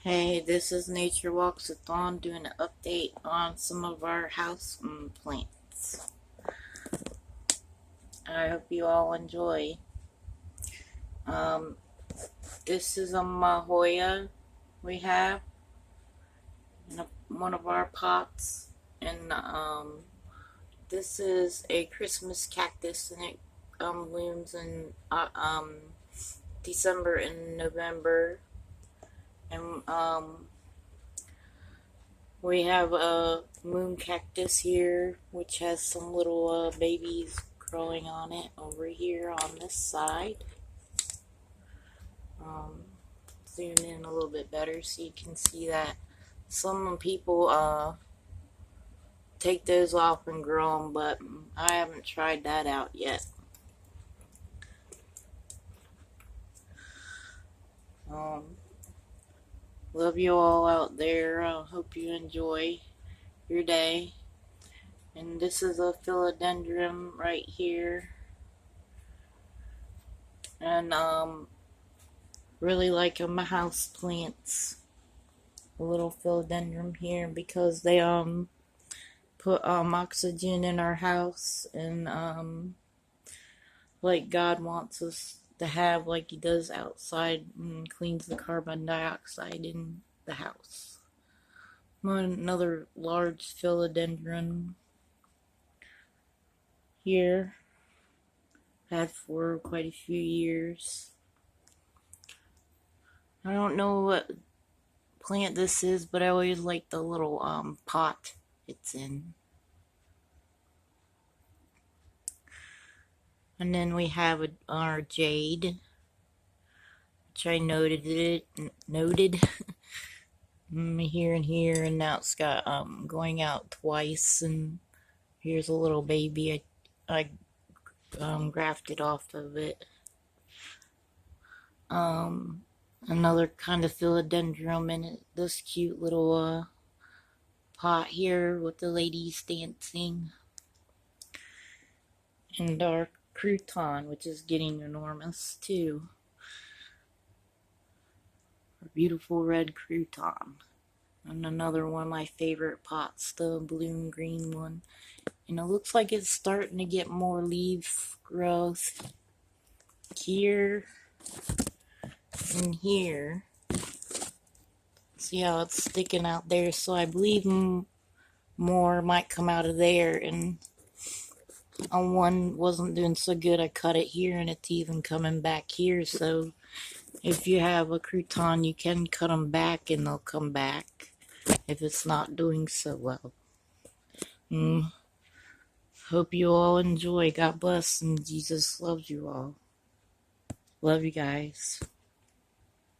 Hey, this is Nature Walks with Dawn doing an update on some of our house plants. I hope you all enjoy. Um, this is a mahoya we have in one of our pots, and this is a Christmas cactus, and it blooms in December and November, and we have a moon cactus here, which has some little babies growing on it over here on this side. Zoom in a little bit better so you can see that some people take those off and grow them, but I haven't tried that out yet. Love you all out there. Hope you enjoy your day. And this is a philodendron right here. And really like my house plants. A little philodendron here because they put oxygen in our house, and like God wants us to have, like He does outside, and cleans the carbon dioxide in the house. Another large philodendron here. Had for quite a few years. I don't know what plant this is, but I always like the little pot it's in. And then we have our Jade, which I noted here and here, and now it's got going out twice, and here's a little baby I grafted off of it. Another kind of philodendron in it, this cute little pot here with the ladies dancing, and our crouton, which is getting enormous too. Our beautiful red crouton. And another one of my favorite pots, the blue green one. And it looks like it's starting to get more leaf growth here and here. See how it's sticking out there? So I believe more might come out of there. And on one wasn't doing so good, I cut it here, and it's even coming back here. So if you have a crouton, you can cut them back and they'll come back if it's not doing so well. Hope you all enjoy. God bless, and Jesus loves you all. Love you guys.